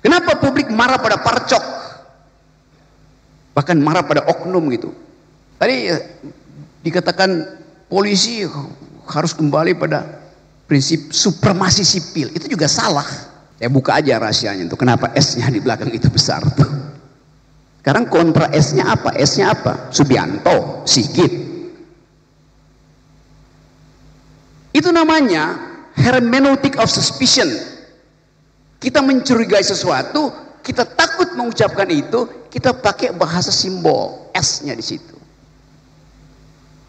Kenapa publik marah pada parcok? Bahkan marah pada oknum gitu. Tadi dikatakan polisi harus kembali pada prinsip supremasi sipil. Itu juga salah. Saya buka aja rahasianya tuh. Kenapa S-nya di belakang itu besar tuh. Sekarang kontra S-nya apa? S-nya apa? Subianto, Sigit. Itu namanya hermeneutic of suspicion. Kita mencurigai sesuatu, kita takut mengucapkan itu, kita pakai bahasa simbol S-nya di situ.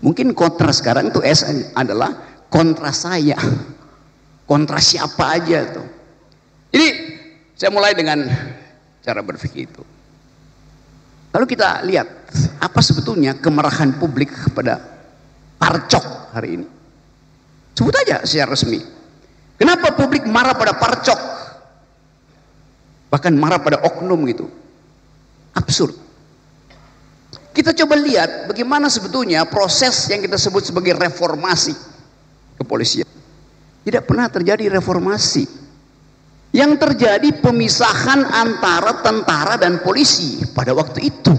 Mungkin kontra sekarang itu S adalah kontra saya, kontra siapa aja tuh. Jadi saya mulai dengan cara berpikir itu. Lalu kita lihat apa sebetulnya kemarahan publik kepada parcok hari ini. Sebut aja secara resmi. Kenapa publik marah pada parcok? Bahkan marah pada oknum gitu. Absurd. Kita coba lihat bagaimana sebetulnya proses yang kita sebut sebagai reformasi kepolisian. Tidak pernah terjadi reformasi. Yang terjadi pemisahan antara tentara dan polisi pada waktu itu.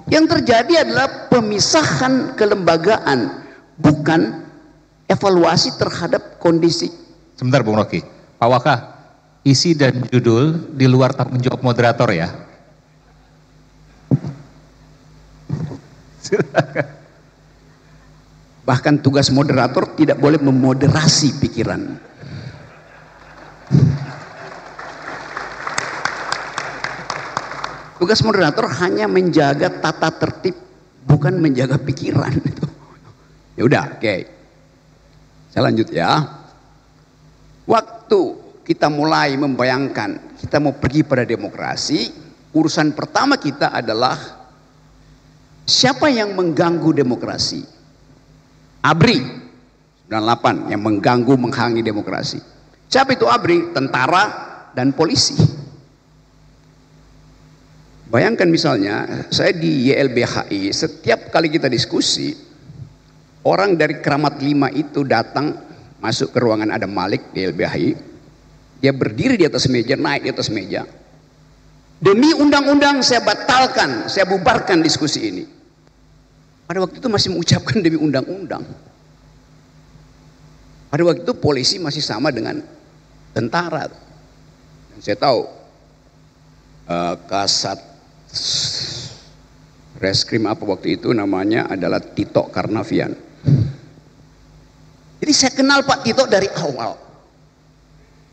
Yang terjadi adalah pemisahan kelembagaan, bukan evaluasi terhadap kondisi. Sebentar Bung Rocky, Pak Waka, isi dan judul di luar tanggung jawab moderator ya. Bahkan tugas moderator tidak boleh memoderasi pikiran. Tugas moderator hanya menjaga tata tertib, bukan menjaga pikiran. Ya udah, oke. Saya lanjut ya. Waktu kita mulai membayangkan kita mau pergi pada demokrasi, urusan pertama kita adalah siapa yang mengganggu demokrasi? ABRI 98 yang mengganggu, menghalangi demokrasi. Siapa itu ABRI? Tentara dan polisi. Bayangkan misalnya saya di YLBHI, setiap kali kita diskusi, orang dari Kramat 5 itu datang masuk ke ruangan Adam Malik di YLBHI. Dia berdiri di atas meja, naik di atas meja. Demi undang-undang saya batalkan, saya bubarkan diskusi ini. Pada waktu itu masih mengucapkan demi undang-undang. Pada waktu itu polisi masih sama dengan tentara. Dan saya tahu Kasat Reskrim apa waktu itu namanya adalah Tito Karnavian. Jadi saya kenal Pak Tito dari awal.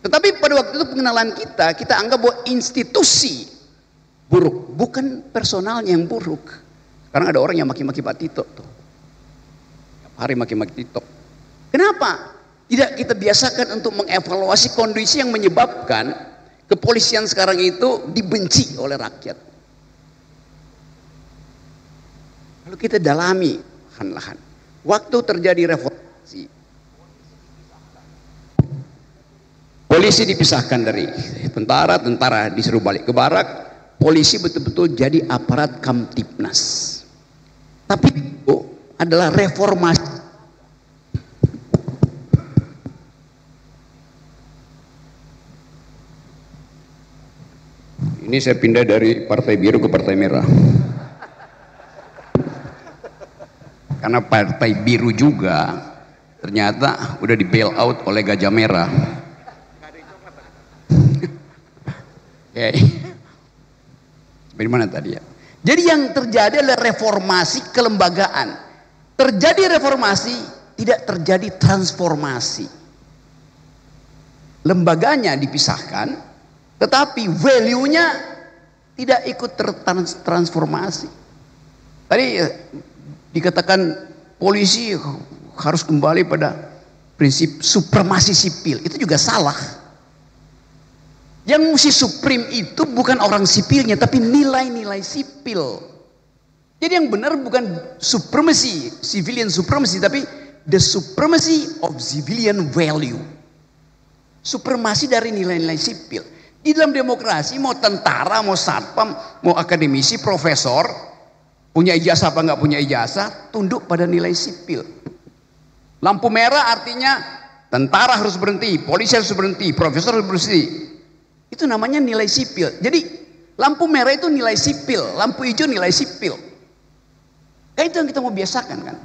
Tetapi pada waktu itu pengenalan kita anggap bahwa institusi buruk, bukan personalnya yang buruk. Sekarang ada orang yang maki-maki Pak Tito tuh. Tiap hari maki-maki Tito. Kenapa? Tidak kita biasakan untuk mengevaluasi kondisi yang menyebabkan kepolisian sekarang itu dibenci oleh rakyat. Lalu kita dalami lahan-lahan. Waktu terjadi reformasi, polisi dipisahkan dari tentara, tentara disuruh balik ke barak, polisi betul-betul jadi aparat Kamtibnas. Tapi itu adalah reformasi. Ini saya pindah dari Partai Biru ke Partai Merah. Karena Partai Biru juga ternyata udah di bail out oleh Gajah Merah. Oke. Dari mana tadi ya? Jadi yang terjadi adalah reformasi kelembagaan. Terjadi reformasi, tidak terjadi transformasi. Lembaganya dipisahkan, tetapi value-nya tidak ikut tertransformasi. Tadi dikatakan polisi harus kembali pada prinsip supremasi sipil. Itu juga salah. Yang mesti supreme itu bukan orang sipilnya, tapi nilai-nilai sipil. Jadi yang benar bukan supremacy, civilian supremacy, tapi the supremacy of civilian value. Supremasi dari nilai-nilai sipil. Di dalam demokrasi mau tentara, mau satpam, mau akademisi, profesor, punya ijazah apa nggak punya ijazah, tunduk pada nilai sipil. Lampu merah artinya tentara harus berhenti, polisi harus berhenti, profesor harus berhenti. Itu namanya nilai sipil. Jadi lampu merah itu nilai sipil, lampu hijau nilai sipil. Itu yang kita mau biasakan kan.